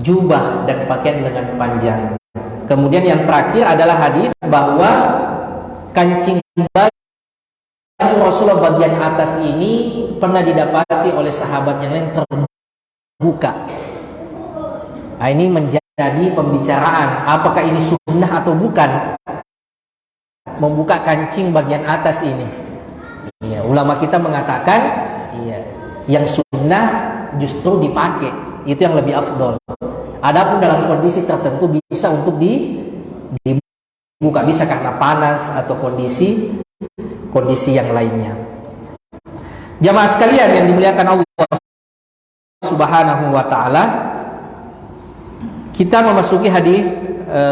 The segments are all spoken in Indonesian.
jubah dan pakaian lengan panjang. Kemudian yang terakhir adalah hadis bahwa kancing baju Rasulullah bagian atas ini pernah didapati oleh sahabat yang lain terbuka. Nah, ini menjadi pembicaraan, apakah ini sunnah atau bukan membuka kancing bagian atas ini. Iya, ulama kita mengatakan iya, yang sunnah justru dipakai, itu yang lebih afdol. Adapun dalam kondisi tertentu bisa untuk dibuka, bisa karena panas atau kondisi yang lainnya. Jamaah sekalian yang dimuliakan Allah Subhanahu wa taala, kita memasuki hadis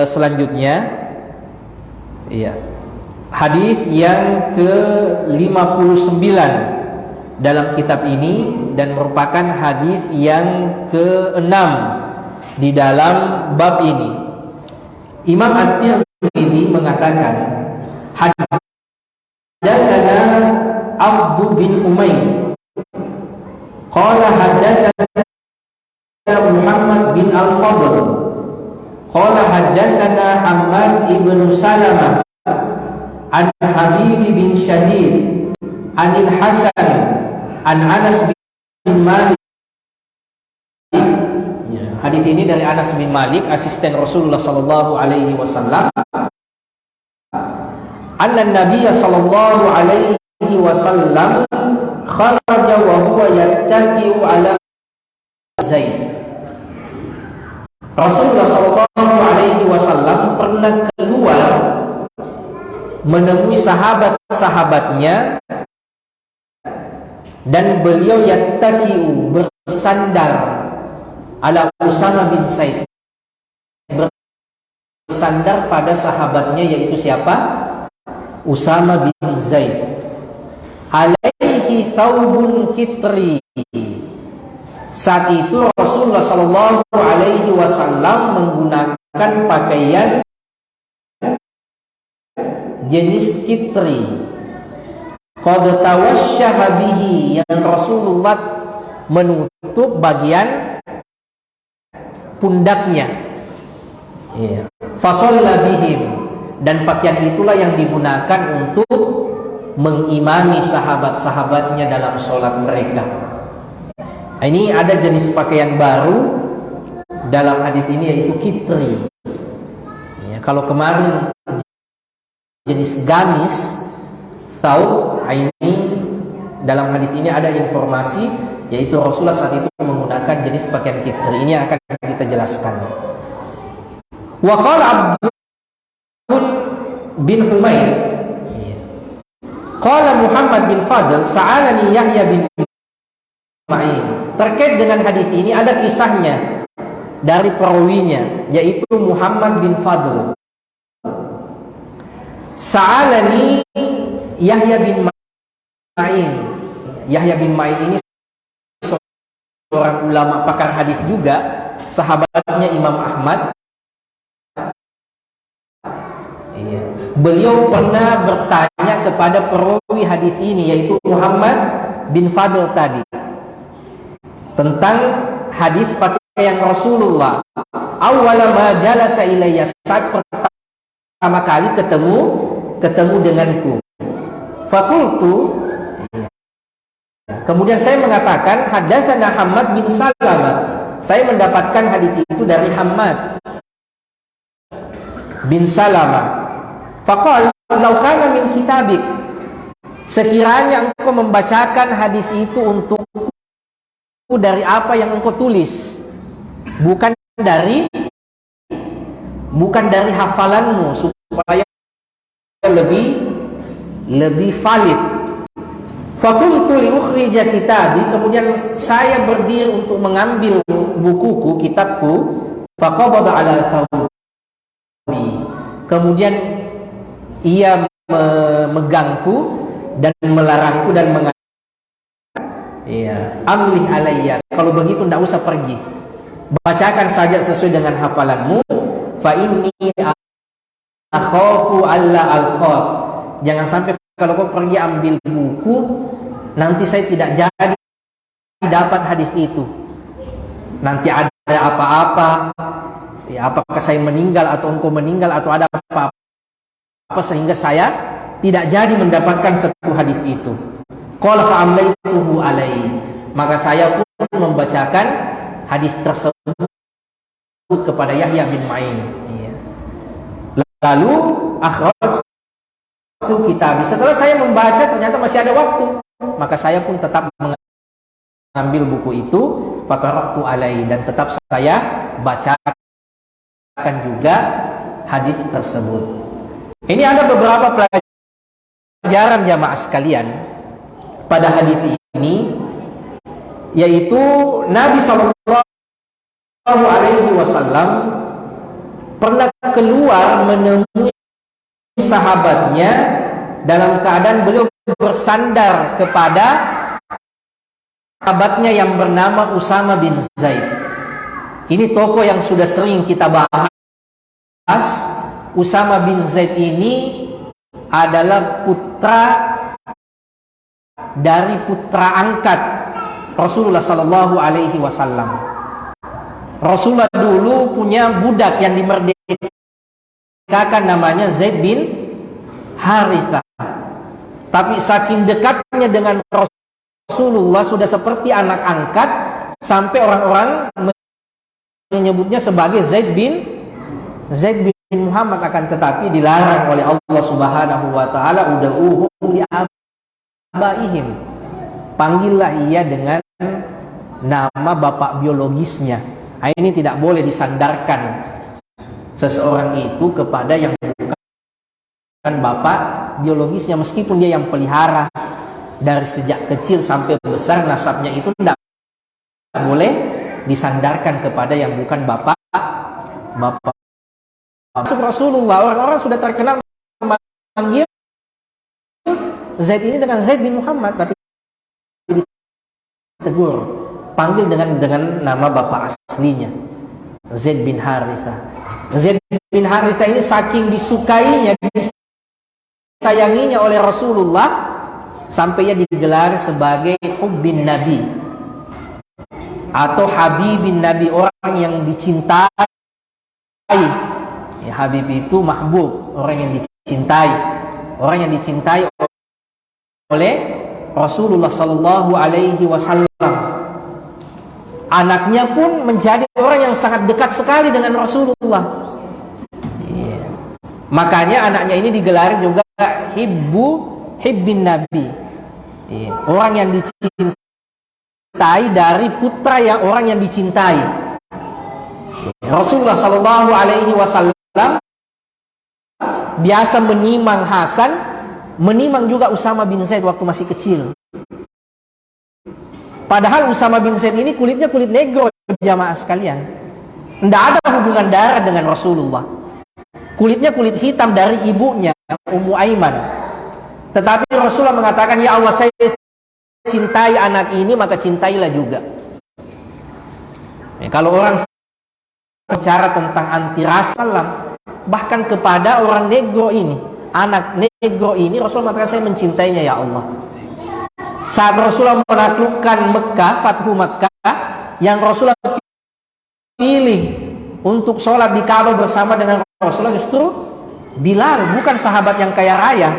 selanjutnya. Iya. Hadis yang ke-59 dalam kitab ini dan merupakan hadis yang ke-6 di dalam bab ini. Imam At-Tirmidzi mengatakan, haddatsana Abdu bin Umayr qala haddatsana Muhammad bin Al-Fadl qala haddatsana Hammad ibn Salamah an Habib bin Syahid anil Hasan an Anas bin Malik. Hadis ini dari Anas bin Malik, asisten Rasulullah sallallahu alaihi wasallam. Anna Nabiy sallallahu alaihi wasallam kharaja wa huwa yattaki'u ala Zaid. Rasulullah sallallahu alaihi wasallam pernah keluar menemui sahabat-sahabatnya dan beliau yattaki'u bersandar ala Usama bin Zaid, bersandar pada sahabatnya yaitu siapa? Usama bin Zaid. Alaihi thawbun kitri. Saat itu Rasulullah sallallahu alaihi wasallam menggunakan pakaian jenis kitri. Qad tawashshaha bihi, yang Rasulullah menutup bagian pundaknya. Iya. Fasalla bihim, dan pakaian itulah yang digunakan untuk mengimami sahabat-sahabatnya dalam sholat mereka. Ini ada jenis pakaian baru dalam hadis ini yaitu kitri. Ya, kalau kemarin jenis gamis, thawb, ini dalam hadis ini ada informasi yaitu Rasulullah saat itu menggunakan jenis pakaian kitri. Ini akan kita jelaskan. Wa qala Abdul bin Umayr qala Muhammad bin Fadl sa'alani Yahya bin Ma'in. Terkait dengan hadis ini ada kisahnya dari perawinya yaitu Muhammad bin Fadl. Sa'alani Yahya bin Ma'in. Yahya bin Ma'in ini seorang ulama pakar hadis juga, sahabatnya Imam Ahmad. Beliau pernah bertanya kepada perawi hadis ini yaitu Muhammad bin Fadl tadi tentang hadis pakaian Rasulullah. Awwala ma jalasa ilayya, saat pertama kali ketemu denganku. Fakultu, kemudian saya mengatakan haddatsana Hammad bin Salamah, saya mendapatkan hadis itu dari Hammad bin Salamah. Faqala law kana min kitabik, sekiranya engkau membacakan hadis itu untukku dari apa yang engkau tulis, bukan dari hafalanmu, supaya lebih valid. Fakuntu li ukhrija kitabi, kemudian saya berdiri untuk mengambil bukuku, kitabku. Faqabada ala thawbi, kemudian ia memegangku dan melarangku dan mengatakan, amlih alayya, kalau begitu tidak usah pergi, bacakan saja sesuai dengan hafalanmu. Fa inni akhafu alla alqab, jangan sampai kalau kau pergi ambil buku nanti saya tidak jadi dapat hadis itu, nanti ada ada apa-apa, ya apakah saya meninggal atau engkau meninggal atau ada apa-apa sehingga saya tidak jadi mendapatkan satu hadis itu. Qala fa amlaituhu alaihi, maka saya pun membacakan hadis tersebut kepada Yahya bin Ma'in. Iya. Lalu akhraj kitab. Setelah saya membaca ternyata masih ada waktu, maka saya pun tetap mengambil buku itu, faqara'tu alaihi, dan tetap saya bacakan juga hadis tersebut. Ini ada beberapa pelajaran jamaah sekalian pada hadis ini, yaitu Nabi SAW pernah keluar menemui sahabatnya dalam keadaan beliau bersandar kepada sahabatnya yang bernama Usama bin Zaid. Ini tokoh yang sudah sering kita bahas. Usama bin Zaid ini adalah putra dari putra angkat Rasulullah Sallallahu Alaihi Wasallam. Rasulullah dulu punya budak yang dimerdekakan, namanya Zaid bin Harithah. Tapi saking dekatnya dengan Rasulullah sudah seperti anak angkat, sampai orang-orang menyebutnya sebagai Zaid bin Muhammad, akan tetapi dilarang oleh Allah Subhanahu wa taala, ud'uhum li abaihim, panggillah ia dengan nama bapak biologisnya. Ini tidak boleh disandarkan seseorang itu kepada yang bukan bapak biologisnya, meskipun dia yang pelihara dari sejak kecil sampai besar, nasabnya itu tidak boleh disandarkan kepada yang bukan bapak. Rasulullah, orang-orang sudah terkenal memanggil Zaid ini dengan Zaid bin Muhammad, tapi ditegur, panggil dengan nama bapak aslinya, Zaid bin Harithah. Zaid bin Harithah ini saking disukainya, disayanginya oleh Rasulullah, sampai ia digelar sebagai Hubbin Nabi atau Habibin Nabi, orang yang dicintai. Ya, Habib itu mahbub, orang yang dicintai, orang yang dicintai oleh Rasulullah Sallallahu Alaihi Wasallam. Anaknya pun menjadi orang yang sangat dekat sekali dengan Rasulullah. Yeah. Makanya anaknya ini digelar juga Hibbin Nabi. Yeah. Orang yang dicintai dari putra yang orang yang dicintai. Yeah. Rasulullah Sallallahu Alaihi Wasallam biasa menimang Hasan, menimang juga Usama bin Zaid waktu masih kecil. Padahal Usama bin Zaid ini kulitnya kulit negro, jamaah sekalian. Tidak ada hubungan darah dengan Rasulullah. Kulitnya kulit hitam dari ibunya, Ummu Aiman. Tetapi Rasulullah mengatakan, ya Allah, saya cintai anak ini, maka cintailah juga. Ya, kalau orang bicara tentang anti rasa, bahkan kepada orang negro ini, anak negro ini, Rasulullah mengatakan, saya mencintainya ya Allah. Saat Rasulullah menaklukkan Mekah, Fathu Mekah, yang Rasulullah pilih untuk sholat di Ka'bah bersama dengan Rasulullah justru Bilal, bukan sahabat yang kaya raya,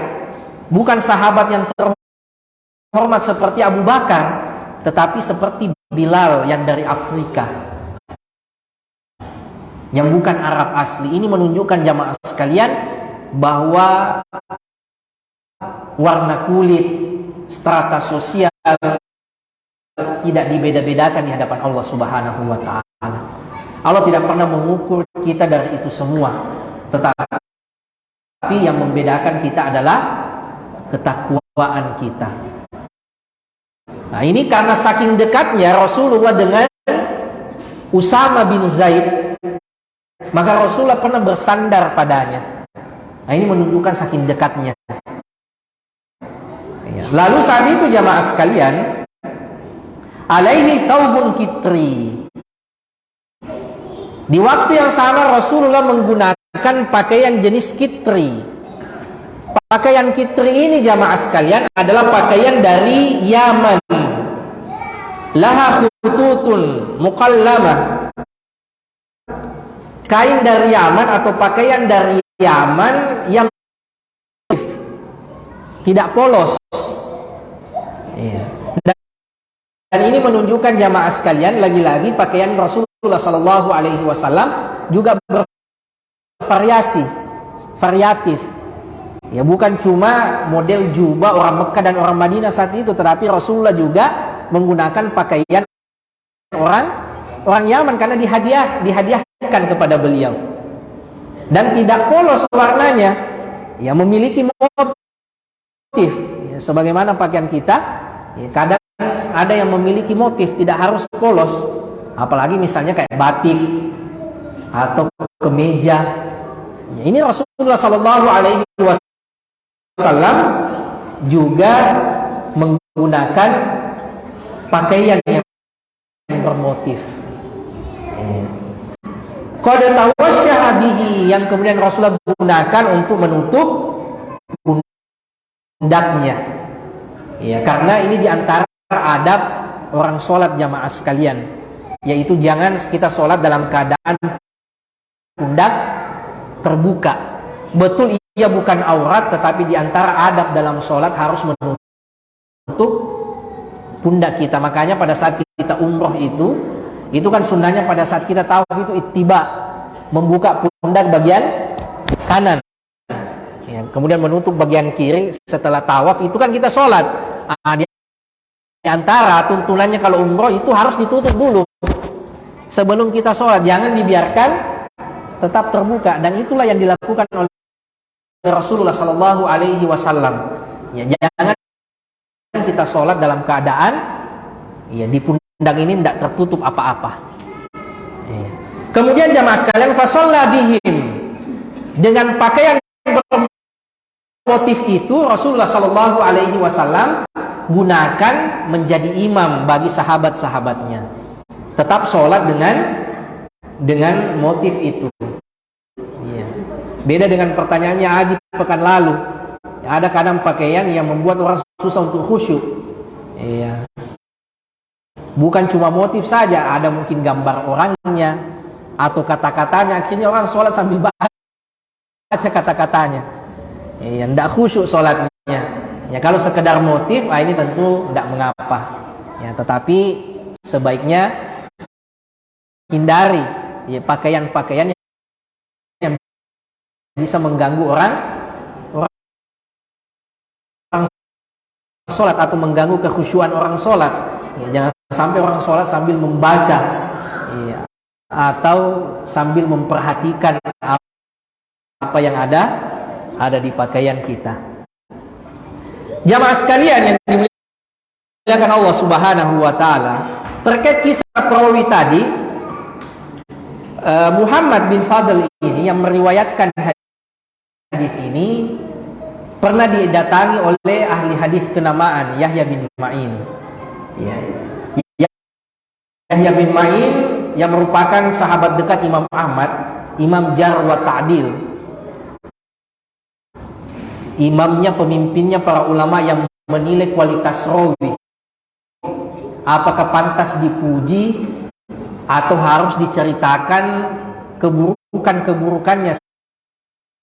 bukan sahabat yang terhormat seperti Abu Bakar, tetapi seperti Bilal yang dari Afrika, yang bukan Arab asli. Ini menunjukkan jamaah sekalian bahwa warna kulit, strata sosial tidak dibeda-bedakan di hadapan Allah Subhanahu wa taala. Allah tidak pernah mengukur kita dari itu semua, tetapi yang membedakan kita adalah ketakwaan kita. Nah, ini karena saking dekatnya Rasulullah dengan Usama bin Zaid, maka Rasulullah pernah bersandar padanya. Nah, ini menunjukkan saking dekatnya. Lalu saat itu jamaah sekalian, alaihi thawbun kitri. Di waktu yang sama Rasulullah menggunakan pakaian jenis kitri. Pakaian kitri ini jamaah sekalian adalah pakaian dari Yaman. Laha khututun muqallamah. kain dari Yaman atau pakaian dari Yaman yang tidak polos. Dan ini menunjukkan jamaah sekalian, lagi-lagi pakaian Rasulullah Sallallahu Alaihi Wasallam juga bervariasi, variatif. Ya, bukan cuma model jubah orang Mekah dan orang Madinah saat itu, tetapi Rasulullah juga menggunakan pakaian orang Yaman karena dihadiahkan kepada beliau. Dan tidak polos warnanya, ya memiliki motif. Ya, sebagaimana pakaian kita, ya, kadang ada yang memiliki motif, tidak harus polos. Apalagi misalnya kayak batik atau kemeja. Ya, ini Rasulullah Sallallahu Alaihi Wasallam juga menggunakan pakaian yang bermotif. Qad tawasyaha bihi, yang kemudian Rasulullah gunakan untuk menutup pundaknya. Ya, karena ini diantara adab orang sholat jamaah sekalian, yaitu jangan kita sholat dalam keadaan pundak terbuka. Betul ia bukan aurat, tetapi diantara adab dalam sholat harus menutup pundak kita. Makanya pada saat kita umroh itu kan sunnahnya pada saat kita tawaf itu ittiba, membuka pundak bagian kanan, ya, kemudian menutup bagian kiri setelah tawaf. Itu kan kita sholat. Di antara tuntunannya kalau umroh itu harus ditutup dulu sebelum kita sholat, jangan dibiarkan tetap terbuka. Dan itulah yang dilakukan oleh Rasulullah Sallallahu Alaihi Wasallam. Ya, jangan kita sholat dalam keadaan ya di pundak ini tidak tertutup apa-apa. Ya. Kemudian jamaah sekalian, fasalla bihim, dengan pakaian bermotif itu Rasulullah Sallallahu Alaihi Wasallam gunakan menjadi imam bagi sahabat-sahabatnya. Tetap sholat dengan motif itu. Ya. Beda dengan pertanyaannya Adi pekan lalu. Ya, ada kadang pakaian yang membuat orang susah untuk khusyuk. Ya. Bukan cuma motif saja, ada mungkin gambar orangnya atau kata-katanya. Akhirnya orang sholat sambil baca kata-katanya. Ya, tidak khusyuk sholatnya. Ya, kalau sekedar motif, ini tentu tidak mengapa. Ya, tetapi sebaiknya hindari ya, pakaian-pakaian yang bisa mengganggu orang sholat atau mengganggu kekhusyuan orang sholat. Ya, jangan sampai orang sholat sambil membaca ya, atau sambil memperhatikan apa yang ada di pakaian kita. Jamaah sekalian yang dimuliakan Allah Subhanahu wa taala, terkait kisah perawi tadi, Muhammad bin Fadl ini yang meriwayatkan hadis ini pernah didatangi oleh ahli hadis kenamaan Yahya bin Ma'in. Ya. Yahya bin Ma'in yang merupakan sahabat dekat Imam Ahmad, Imam Jarh wa Ta'dil. Imamnya, pemimpinnya para ulama yang menilai kualitas rawi. Apakah pantas dipuji atau harus diceritakan keburukan-keburukannya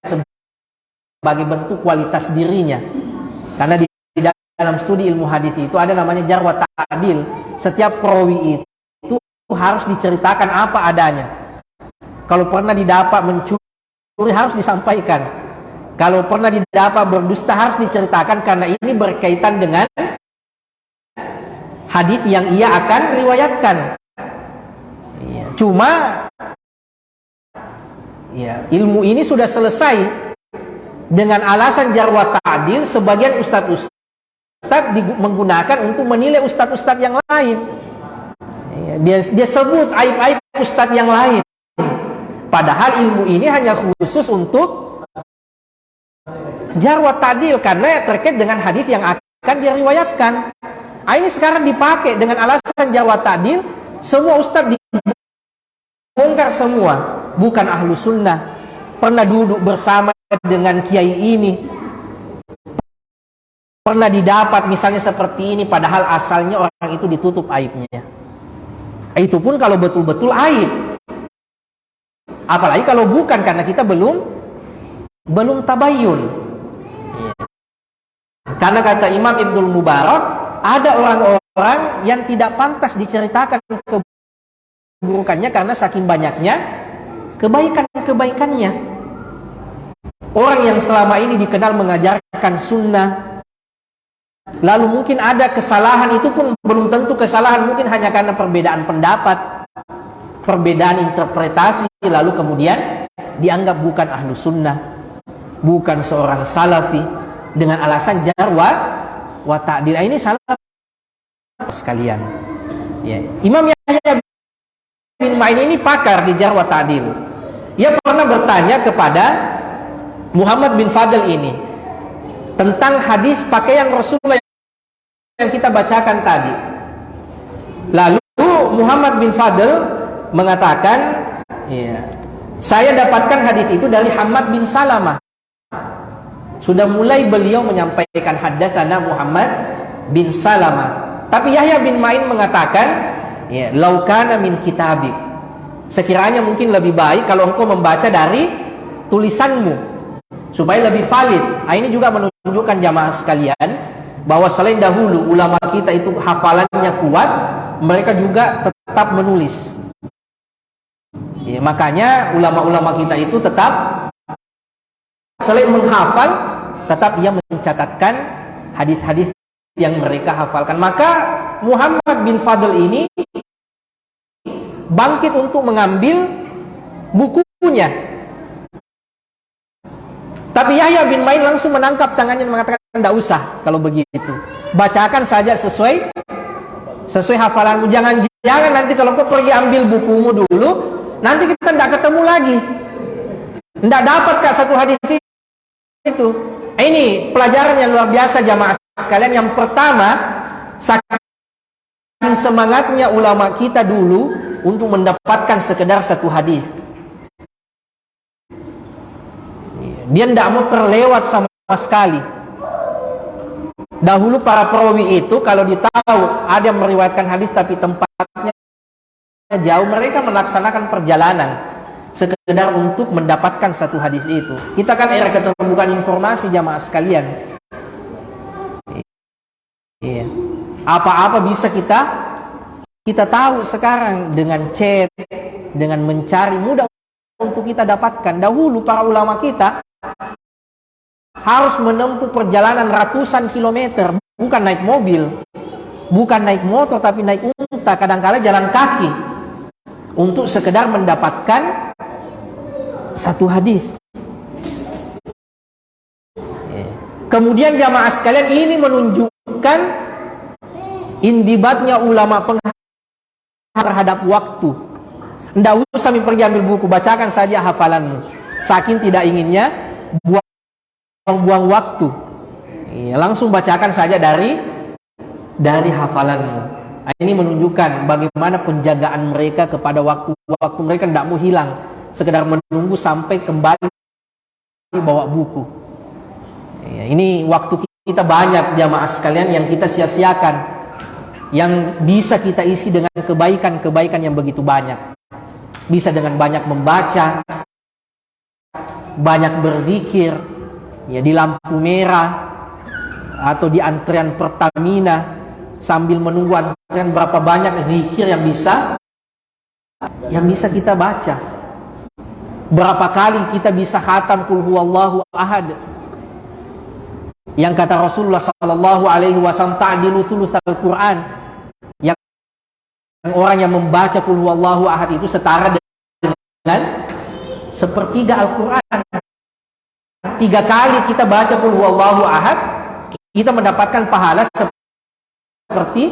sebagai bentuk kualitas dirinya. Karena di dalam studi ilmu hadis itu ada namanya jarh wa ta'dil. Setiap perawi itu harus diceritakan apa adanya. Kalau pernah didapat mencuri harus disampaikan. Kalau pernah didapat berdusta harus diceritakan, karena ini berkaitan dengan hadis yang ia akan riwayatkan. Ya, cuma ya, ilmu ini sudah selesai dengan alasan jarh wa ta'dil. Sebagian ustadz menggunakan untuk menilai ustadz yang lain. Ya, dia sebut aib-aib ustadz yang lain. Padahal ilmu ini hanya khusus untuk jarh wa ta'dil karena terkait dengan hadis yang akan diriwayatkan. Ini sekarang dipakai dengan alasan jarh wa ta'dil. Semua ustadz dibongkar semua. Bukan ahlu sunnah. Pernah duduk bersama dengan kiai ini, pernah didapat misalnya seperti ini, padahal asalnya orang itu ditutup aibnya. Itu pun kalau betul-betul aib. Apalagi kalau bukan, karena kita belum tabayyun. Karena kata Imam Ibnul Mubarak, ada orang-orang yang tidak pantas diceritakan keburukannya karena saking banyaknya kebaikan-kebaikannya. Orang yang selama ini dikenal mengajarkan sunnah, lalu mungkin ada kesalahan, itu pun belum tentu kesalahan, mungkin hanya karena perbedaan pendapat, perbedaan interpretasi, lalu kemudian dianggap bukan ahlu sunnah, bukan seorang salafi, dengan alasan jar wa ta'dil. Ini salah sekalian. Ya. Imam Yahya bin Ma'in ini pakar di jar wa ta'dil. Ia pernah bertanya kepada Muhammad bin Fadl ini tentang hadis pakaian Rasulullah yang kita bacakan tadi. Lalu Muhammad bin Fadl mengatakan, ya, saya dapatkan hadis itu dari Hamad bin Salamah. Sudah mulai beliau menyampaikan haddatsana Muhammad bin Salamah. Tapi Yahya bin Ma'in mengatakan, ya, laukana min kitabik. Sekiranya mungkin lebih baik kalau engkau membaca dari tulisanmu, supaya lebih valid. Ini juga menunjukkan jamaah sekalian bahwa selain dahulu ulama kita itu hafalannya kuat, mereka juga tetap menulis. Ya, makanya ulama-ulama kita itu tetap selain menghafal, tetap ia mencatatkan hadis-hadis yang mereka hafalkan. Maka Muhammad bin Fadl ini bangkit untuk mengambil bukunya. Tapi Yahya bin Ma'in langsung menangkap tangannya dan mengatakan, tidak usah kalau begitu. Bacakan saja sesuai hafalanmu. Jangan nanti kalau kau pergi ambil bukumu dulu, nanti kita tidak ketemu lagi. Tidak dapat satu hadis itu. Ini pelajaran yang luar biasa jamaah sekalian. Yang pertama, saking semangatnya ulama kita dulu untuk mendapatkan sekedar satu hadis. Dia tidak mau terlewat sama sekali. Dahulu para perawi itu kalau ditahu ada yang meriwayatkan hadis tapi tempatnya jauh, mereka melaksanakan perjalanan sekedar untuk mendapatkan satu hadis itu. Kita kan era keterbukaan informasi jamaah sekalian. Iya. Apa-apa bisa kita tahu sekarang dengan chat, dengan mencari, mudah untuk kita dapatkan. Dahulu para ulama kita harus menempuh perjalanan ratusan kilometer, bukan naik mobil, bukan naik motor, tapi naik unta, kadang-kala jalan kaki untuk sekedar mendapatkan satu hadis. Kemudian jamaah sekalian, ini menunjukkan indibatnya ulama terhadap waktu. Tidak usah pergi ambil buku, bacakan saja hafalanmu. Saking tidak inginnya buang waktu, langsung bacakan saja dari hafalanmu. Ini menunjukkan bagaimana penjagaan mereka kepada waktu mereka tidak mau hilang, sekedar menunggu sampai kembali bawa buku. Ini waktu kita banyak jamaah sekalian yang kita sia-siakan, yang bisa kita isi dengan kebaikan-kebaikan yang begitu banyak. Bisa dengan banyak membaca, banyak berzikir, ya, di lampu merah atau di antrian Pertamina sambil menunggu antrian, berapa banyak zikir yang bisa kita baca. Berapa kali kita bisa khatam qul huwallahu ahad, yang kata Rasulullah sallallahu alaihi wasallam ta'dilu thulutsal Quran, yang orang yang membaca qul huwallahu ahad itu setara dengan sepertiga Al-Quran. 3 kali kita baca qul huwallahu ahad, kita mendapatkan pahala seperti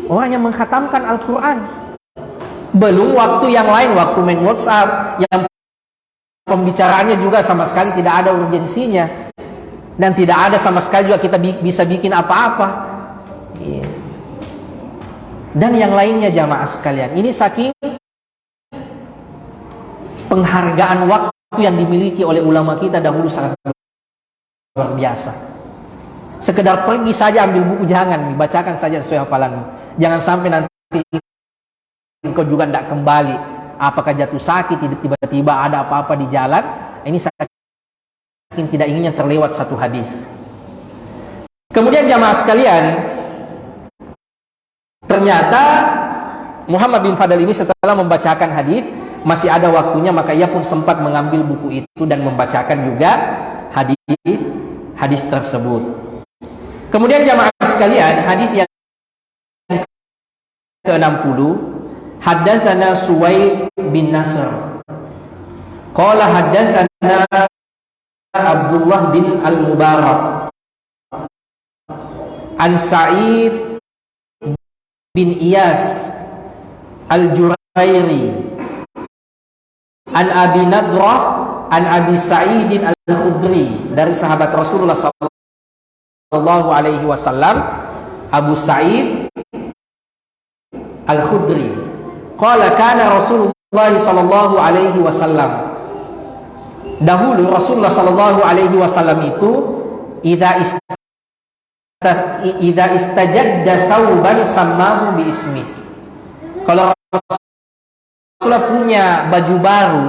orang yang mengkhatamkan Al-Quran. Belum waktu yang lain, waktu main WhatsApp yang pembicaraannya juga sama sekali tidak ada urgensinya, dan tidak ada sama sekali juga kita bisa bikin apa-apa, dan yang lainnya jamaah sekalian. Ini saking penghargaan waktu yang dimiliki oleh ulama kita dahulu sangat luar biasa. Sekedar pergi saja ambil buku, jangan dibacakan saja sesuai hafalanmu. Jangan sampai nanti engkau juga tidak kembali apakah jatuh sakit, tiba-tiba ada apa-apa di jalan. Ini saking tidak inginnya terlewat satu hadis. Kemudian jamaah sekalian, ternyata Muhammad bin Fadl ini setelah membacakan hadis, masih ada waktunya, maka ia pun sempat mengambil buku itu dan membacakan juga hadis tersebut. Kemudian jamaah sekalian, hadis yang ke-60, haddatsana Suwaid bin Nasr qala haddatsana Abdullah bin Al-Mubarak an Sa'id bin Iyas Al-Jurairi an Abi Nadrah an Abi Sa'idin Al-Khudri, dari sahabat Rasulullah sallallahu alaihi wasallam, Abu Sa'id Al-Khudri. Qala kana Rasulullah sallallahu alaihi wasallam, dahulu Rasulullah sallallahu alaihi wasallam itu idza istajadda thawban sammahu bi ismi. Kalau Rasulullah punya baju baru,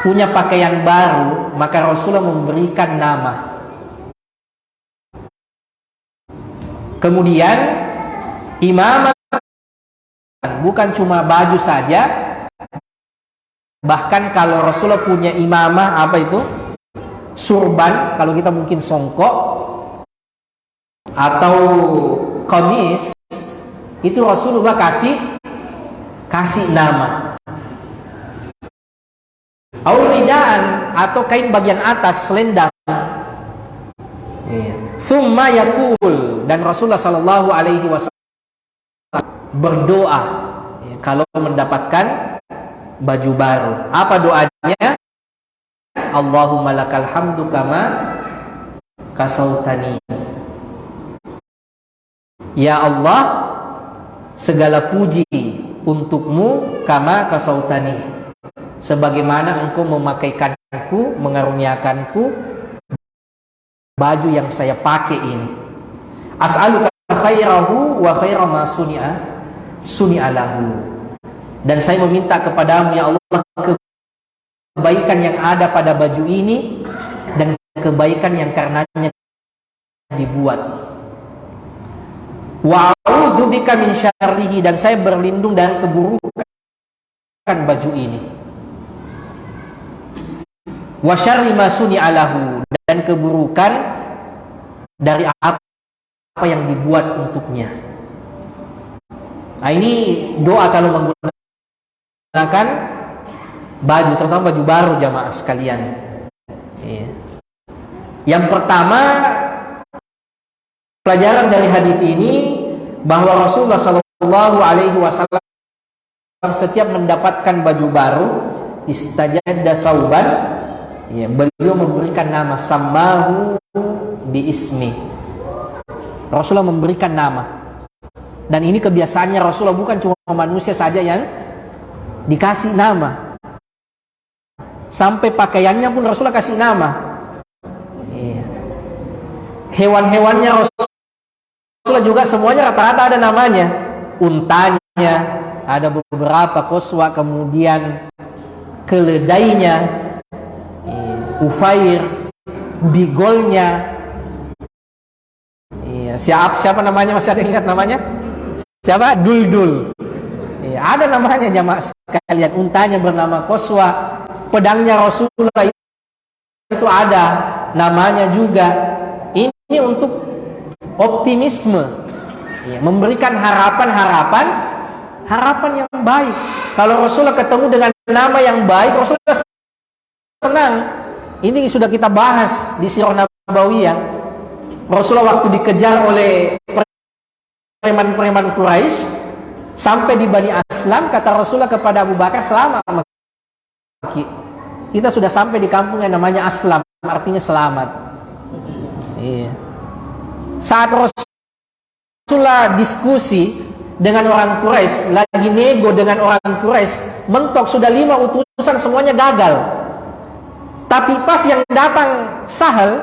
punya pakaian baru, maka Rasulullah memberikan nama. Kemudian imamah bukan cuma baju saja, bahkan kalau Rasulullah punya imamah, apa itu? Surban, kalau kita mungkin songkok atau qamis, itu Rasulullah kasih nama. Auridaan, atau kain bagian atas, selendang. Tsumma yaqul, dan Rasulullah sallallahu alaihi wasallam berdoa kalau mendapatkan baju baru. Apa doanya? Allahumma lakal hamdu kama kasautani. Ya Allah, segala puji untukmu, kama kasautani, sebagaimana engkau memakaikanku, mengaruniakanku baju yang saya pakai ini. As'aluka khairahu wa khaira ma suni'a lahu. Dan saya meminta kepadamu ya Allah kebaikan yang ada pada baju ini dan kebaikan yang karenanya dibuat. Wa a'udzubika min syarrihi, dan saya berlindung dari keburukan baju ini. Wa syarri ma suni'a lahu, dan keburukan dari apa yang dibuat untuknya. Nah, ini doa kalau menggunakan baju, terutama baju baru jamaah sekalian. Yang pertama, pelajaran dari hadis ini bahwa Rasulullah sallallahu alaihi wasallam setiap mendapatkan baju baru, istajadda thawban, beliau memberikan nama, sammahu bi ismi. Rasulullah memberikan nama. Dan ini kebiasaannya Rasulullah, bukan cuma manusia saja yang dikasih nama. Sampai pakaiannya pun Rasulullah kasih nama. Hewan-hewannya Rasulullah juga semuanya rata-rata ada namanya. Untanya, ada beberapa, koswa, kemudian keledainya, ufair, bigolnya. Siapa namanya? Masih ada yang ingat namanya? Siapa? Duldul. Ada namanya jamaah sekalian. Untanya bernama Qaswa. Pedangnya Rasulullah itu ada namanya juga. Ini untuk optimisme, memberikan harapan yang baik. Kalau Rasulullah ketemu dengan nama yang baik, Rasulullah senang. Ini sudah kita bahas di Sirah Nabawiyah. Rasulullah waktu dikejar oleh preman-preman Quraisy sampai di Bani Aslam, kata Rasulullah kepada Abu Bakar, selamat, kita sudah sampai di kampung yang namanya Aslam, artinya selamat. Saat Rasulullah diskusi dengan orang Quraisy, lagi nego dengan orang Quraisy, mentok sudah 5 utusan, semuanya gagal. Tapi pas yang datang Sahal,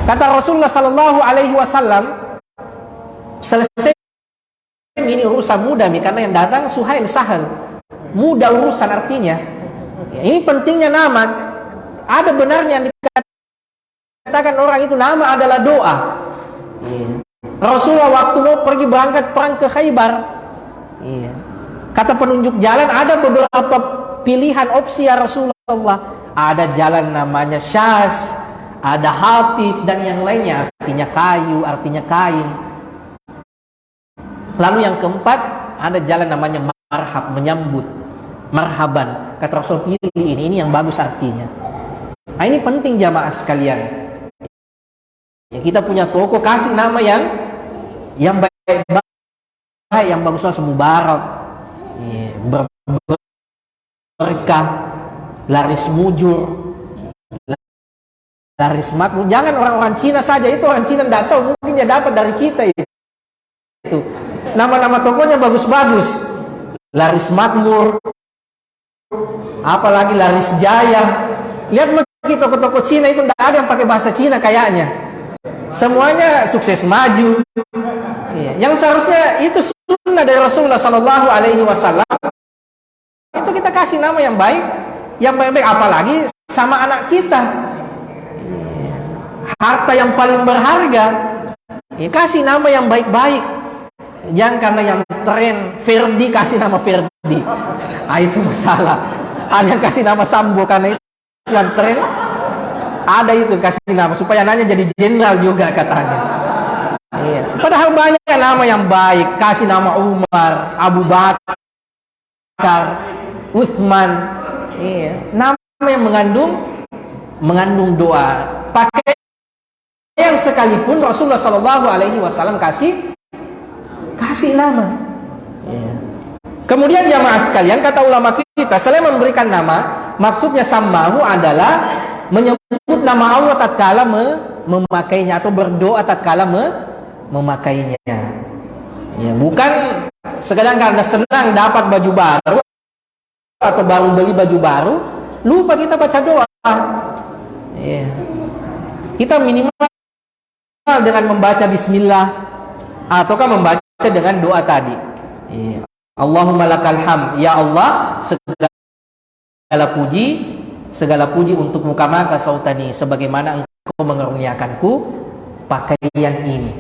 kata Rasulullah sallallahu alaihi wasallam, selesai ini urusan mudah nih, karena yang datang Suhail sahal. Mudah urusan artinya. Ya, ini pentingnya nama. Ada benarnya yang dikatakan orang itu nama adalah doa. Ya. Rasulullah waktu mau pergi berangkat perang ke Khaybar, ya, kata penunjuk jalan ada beberapa pilihan opsi ya Rasulullah. Ada jalan namanya Syas, ada Hatib, dan yang lainnya artinya kayu, artinya kain. Lalu yang keempat ada jalan namanya marhab, menyambut, marhaban. Kata Rasul pilih ini yang bagus artinya. Nah, ini penting jamaah sekalian. Ya, kita punya toko kasih nama yang baik-baik, yang baguslah semubarak, ya, berkah, laris mujur, laris makmur. Jangan orang-orang Cina saja, itu orang Cina tidak tahu, mungkin dia dapat dari kita itu. Nama-nama tokonya bagus-bagus, laris makmur, apalagi laris jaya. Lihat begitu toko-toko Cina itu tidak ada yang pakai bahasa Cina kayaknya. Semuanya sukses maju. Yang seharusnya itu sunnah dari Rasulullah Sallallahu Alaihi Wasallam. Itu kita kasih nama yang baik, yang baik-baik. Apalagi sama anak kita, harta yang paling berharga. Kasih nama yang baik-baik. Jangan karena yang tren Ferdi kasih nama Ferdi. Itu masalah. Ada yang kasih nama Sambo karena itu yang tren. Ada itu kasih nama supaya nanya jadi jenderal juga katanya. Padahal banyak nama yang baik. Kasih nama Umar, Abu Bakar, Uthman. Nama yang mengandung doa. Pakai yang sekalipun Rasulullah Sallallahu Alaihi Wasallam kasih nama. Kemudian jamaah sekalian, kata ulama kita, selain memberikan nama, maksudnya sammahu adalah menyebut nama Allah tatkala memakainya, atau berdoa tatkala memakainya. Bukan sekadar karena senang dapat baju baru atau baru beli baju baru, lupa kita baca doa. Kita minimal dengan membaca bismillah, ataukah membaca dengan doa tadi. Allahumma lakal hamd, ya Allah, segala puji untuk mukamaka sautani, sebagaimana engkau mengaruniakanku pakaian ini.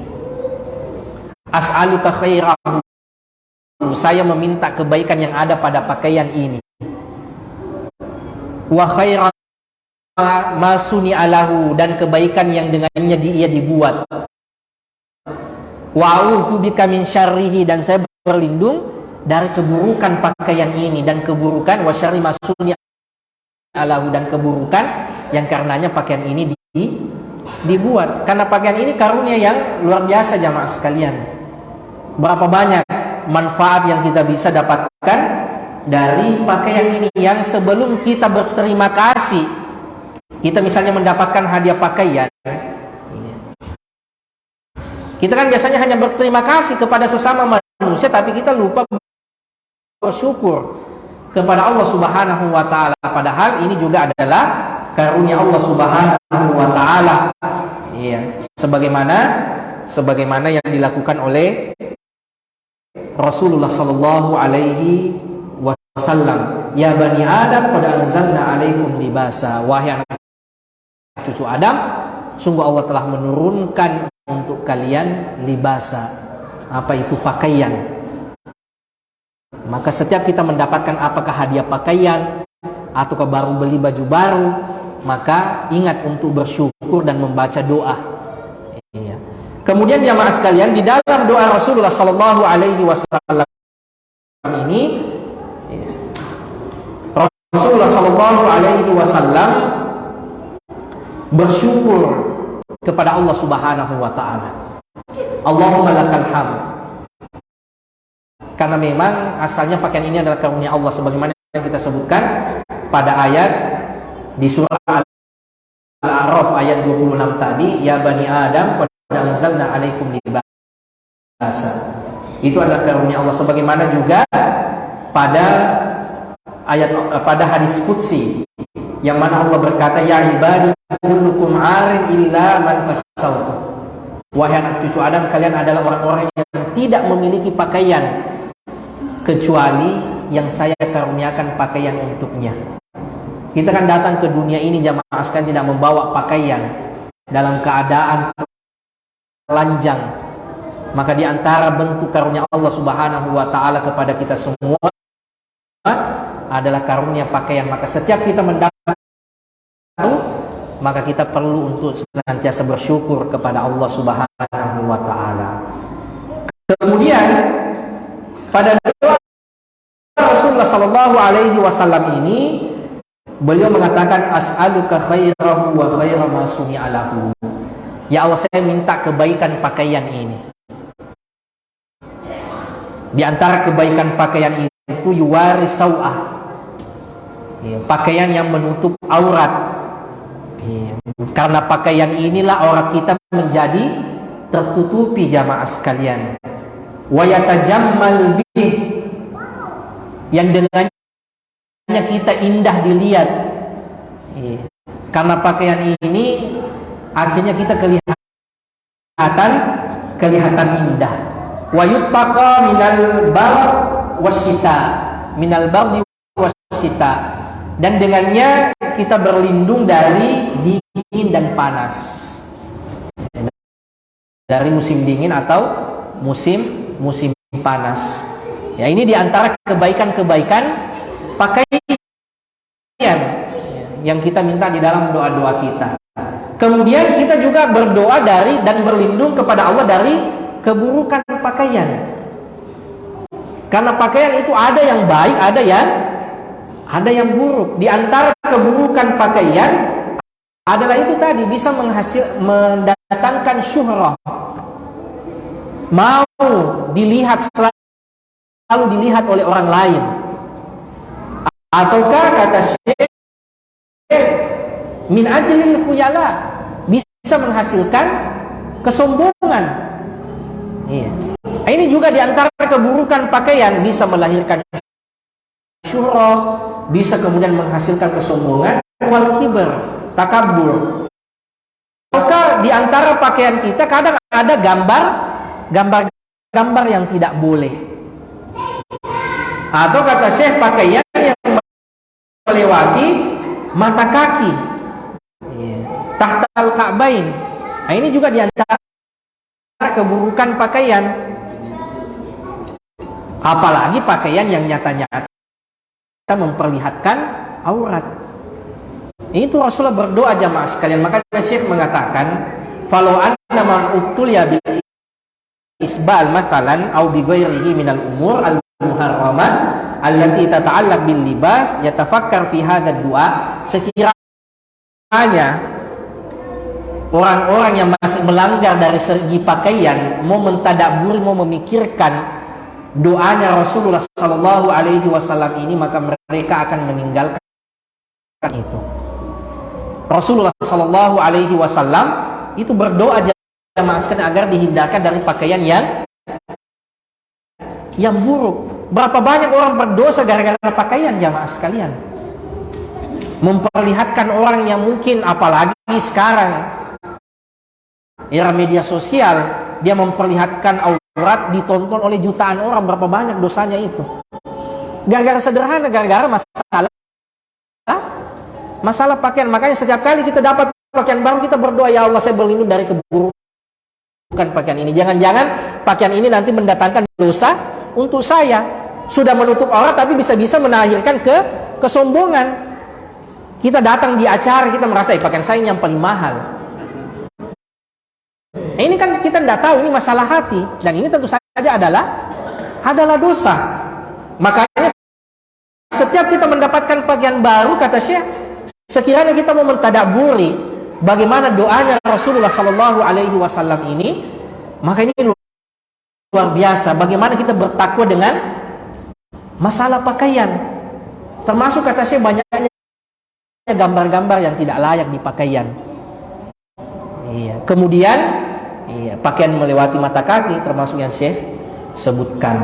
As'aluka khairahu, saya meminta kebaikan yang ada pada pakaian ini. Wa khaira ma suni'alahu, dan kebaikan yang dengannya ia dibuat. Wa a'udzu bika min syarrihi, dan saya berlindung dari keburukan pakaian ini, dan keburukan wa syarri ma suni'alahu, dan keburukan yang karenanya pakaian ini dibuat. Karena pakaian ini karunia yang luar biasa jamaah sekalian. Berapa banyak manfaat yang kita bisa dapatkan dari pakaian ini, yang sebelum kita berterima kasih, kita misalnya mendapatkan hadiah pakaian, kita kan biasanya hanya berterima kasih kepada sesama manusia, tapi kita lupa bersyukur kepada Allah Subhanahu wa taala. Padahal ini juga adalah karunia Allah Subhanahu wa taala. Sebagaimana yang dilakukan oleh Rasulullah sallallahu alaihi wasallam. Ya bani Adam, qad anzalna alaikum libasa. Wahai anak cucu Adam, sungguh Allah telah menurunkan untuk kalian libasa. Apa itu? Pakaian. Maka setiap kita mendapatkan apakah hadiah pakaian ataukah baru beli baju baru, maka ingat untuk bersyukur dan membaca doa. Kemudian jamaah sekalian, di dalam doa Rasulullah sallallahu alaihi wasallam ini, Rasulullah sallallahu alaihi wasallam bersyukur kepada Allah Subhanahu wa taala. Allahumma lakal hamd. Karena memang asalnya pakaian ini adalah karunia Allah, sebagaimana yang kita sebutkan pada ayat di surah Al-A'raf ayat 26 tadi, ya bani Adam qad anzalna alaikum libasa. Itu adalah karunia Allah, sebagaimana juga pada hadis qudsi yang mana Allah berkata, ya ibadi kullukum arin illa man kasawtu. Wahai anak cucu Adam, kalian adalah orang-orang yang tidak memiliki pakaian kecuali yang saya karuniakan pakaian untuknya. Kita kan datang ke dunia ini jamaah sekalian tidak membawa pakaian, dalam keadaan telanjang. Maka di antara bentuk karunia Allah Subhanahu wa taala kepada kita semua adalah karunia pakaian. Maka setiap kita mendapat, maka kita perlu untuk senantiasa bersyukur kepada Allah Subhanahu wa taala. Kemudian pada doa Rasulullah sallallahu alaihi wasallam ini, beliau mengatakan, as'aluka khairahu wa khaira ma suni'a lahu. Ya Allah, saya minta kebaikan pakaian ini. Di antara kebaikan pakaian itu yuwari sau'ah, pakaian yang menutup aurat. Karena pakaian inilah aurat kita menjadi tertutupi jamaah sekalian. Wa yatajammal bih, yang dengannya kita indah dilihat. Karena pakaian ini akhirnya kita kelihatan indah. Wa yuttaqa minal bar wasyita, minal bardi wasyita, dan dengannya kita berlindung dari dingin dan panas, dari musim dingin atau musim panas. Ya, ini diantara kebaikan-kebaikan pakaian yang kita minta di dalam doa-doa kita. Kemudian kita juga berdoa dari dan berlindung kepada Allah dari keburukan pakaian. Karena pakaian itu ada yang baik, ada yang buruk. Di antara keburukan pakaian adalah itu tadi, bisa mendatangkan syuhrah. Mau dilihat, selalu dilihat oleh orang lain. Ataukah kata Syekh, min ajlil khuyala, bisa menghasilkan kesombongan. Iya. Ini juga diantara keburukan pakaian, bisa melahirkan syuhrah, bisa kemudian menghasilkan kesombongan, wal kibar, takabur. Maka diantara pakaian kita kadang ada gambar yang tidak boleh. Atau kata Syekh, pakaian yang melewati mata kaki, tahtal ka'bain. Nah, ini juga diantara keburukan pakaian. Apalagi pakaian yang nyata-nyata memperlihatkan aurat. Itu Rasulullah berdoa jamaah sekalian. Makanya Syekh mengatakan, falau anna man ubtuliya bil isbal mathalan au bi ghairihi minal umur al muharramah allati tata'allaq bil libas yatafakkar fi hadha du'a. Sekiranya orang-orang yang masih melanggar dari segi pakaian mau mentadaburi, mau memikirkan doanya Rasulullah sallallahu alaihi wasallam ini, maka mereka akan meninggalkan itu. Rasulullah sallallahu alaihi wasallam itu berdoa jamaah sekalian agar dihindarkan dari pakaian yang buruk. Berapa banyak orang berdosa gara-gara pakaian jamaah sekalian. Memperlihatkan orang yang mungkin, apalagi sekarang era media sosial, dia memperlihatkan aurat, ditonton oleh jutaan orang. Berapa banyak dosanya itu? Gara-gara sederhana, gara-gara masalah pakaian. Makanya setiap kali kita dapat pakaian baru, kita berdoa, ya Allah, saya berlindung dari keburukan pakaian ini. Jangan-jangan pakaian ini nanti mendatangkan dosa untuk saya. Sudah menutup aurat tapi bisa-bisa melahirkan kesombongan. Kita datang di acara, kita merasa pakaian saya yang paling mahal. Nah, ini kan kita tidak tahu, ini masalah hati, dan ini tentu saja adalah dosa. Makanya setiap kita mendapatkan pakaian baru, kata Syekh, sekiranya kita mau mentadaburi bagaimana doanya Rasulullah Sallallahu Alaihi Wasallam ini, maka ini luar biasa. Bagaimana kita bertakwa dengan masalah pakaian, termasuk kata Syekh banyaknya gambar-gambar yang tidak layak di pakaian. Iya. Kemudian pakaian melewati mata kaki, termasuk yang Syekh sebutkan.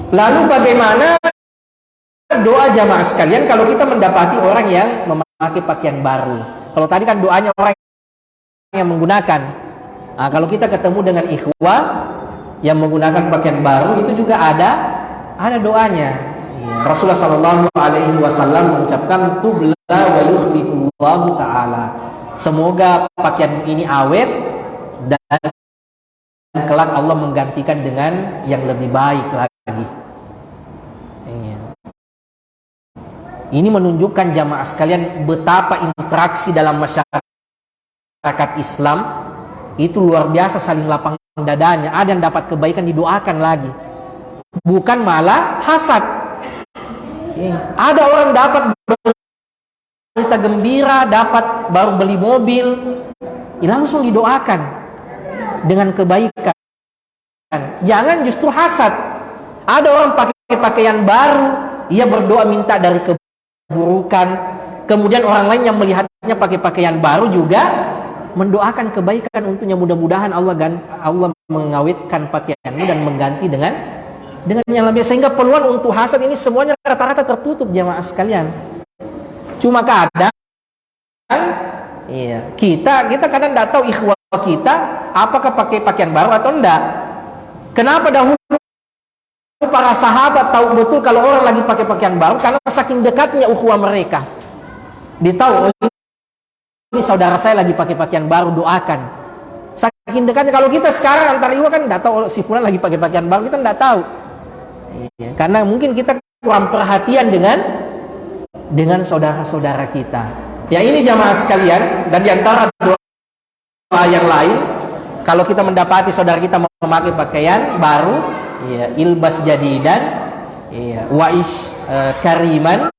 Lalu bagaimana doa jamaah sekalian kalau kita mendapati orang yang memakai pakaian baru? Kalau tadi kan doanya orang yang menggunakan Nah, kalau kita ketemu dengan ikhwah yang menggunakan pakaian baru, itu juga ada doanya. Rasulullah Sallallahu Alaihi Wasallam mengucapkan tubla wa yukhlifullahu taala. Semoga pakaian ini awet dan kelak Allah menggantikan dengan yang lebih baik lagi. Ini menunjukkan jamaah sekalian betapa interaksi dalam masyarakat Islam itu luar biasa, saling lapang dadanya. Ada yang dapat kebaikan didoakan lagi, bukan malah hasad. Ada orang dapat berita gembira, dapat baru beli mobil, langsung didoakan dengan kebaikan. Jangan justru hasad. Ada orang pakai pakaian baru, ia berdoa minta dari keburukan. Kemudian orang lain yang melihatnya pakai pakaian baru juga mendoakan kebaikan untuknya. Mudah-mudahan Allah mengawetkan pakaianmu dan mengganti dengan yang lebih, sehingga peluang untuk hasad ini semuanya rata-rata tertutup jamaah sekalian. Cuma kadang kita kadang tidak tahu ikhwah kita apakah pakai pakaian baru atau enggak. Kenapa dahulu para sahabat tahu betul kalau orang lagi pakai pakaian baru? Karena saking dekatnya ukhuwah mereka. Ditahu ini saudara saya lagi pakai pakaian baru, doakan. Saking dekatnya. Kalau kita sekarang antar ikhwah kan tidak tahu si fulan lagi pakai pakaian baru, kita tidak tahu. Karena mungkin kita kurang perhatian dengan saudara-saudara kita. Ya, ini jamaah sekalian, dan diantara doa yang lain, kalau kita mendapati saudara kita memakai pakaian baru, ilbas jadidan, wa'ish kariman,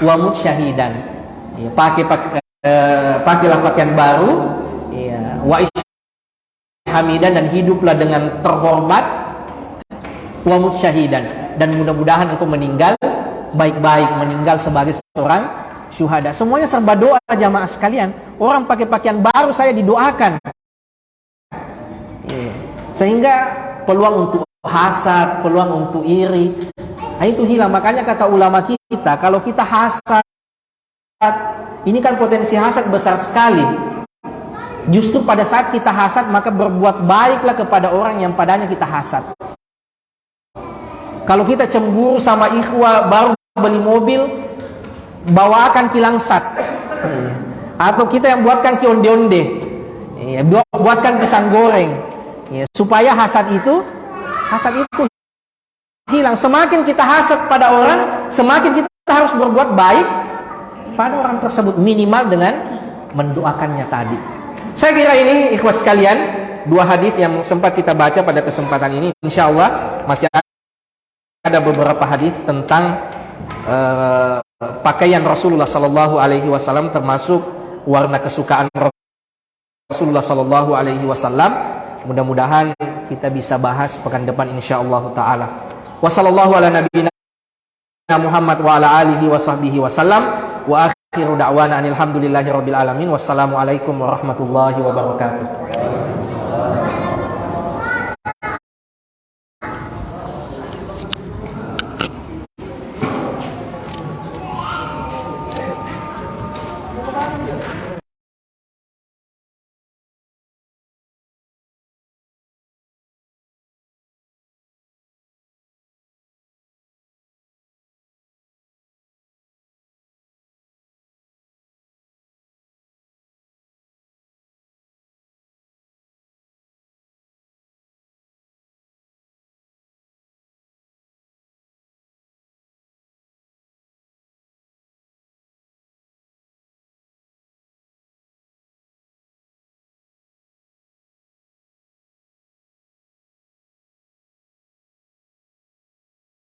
wa mut syahidan. Pakailah pakaian baru, wa'ish hamidan, dan hiduplah dengan terhormat, wa mut syahidan, dan mudah-mudahan engkau meninggal baik-baik, meninggal sebagai seorang syuhada. Semuanya serba doa jamaah sekalian. Orang pakai pakaian baru saya didoakan. Sehingga peluang untuk hasad, peluang untuk iri, itu hilang. Makanya kata ulama kita, kalau kita hasad, ini kan potensi hasad besar sekali. Justru pada saat kita hasad, maka berbuat baiklah kepada orang yang padanya kita hasad. Kalau kita cemburu sama ikhwah baru beli mobil, bawakan kilang sat, atau kita yang buatkan kionde-onde, buatkan pisang goreng, supaya hasad itu hilang. Semakin kita hasad pada orang, semakin kita harus berbuat baik pada orang tersebut, minimal dengan mendoakannya tadi. Saya kira ini ikhwah sekalian, dua hadis yang sempat kita baca pada kesempatan ini. Insya Allah masih ada beberapa hadis tentang pakaian Rasulullah Sallallahu Alaihi Wasallam, termasuk warna kesukaan Rasulullah Sallallahu Alaihi Wasallam. Mudah-mudahan kita bisa bahas pekan depan insya Allah Taala. Wassallallahu ala nabiyina Muhammad wa ala alihi wa sahbihi wasallam. Wa akhiru da'wana anil hamdulillahi rabbil alamin. Wassalamualaikum warahmatullahi wabarakatuh.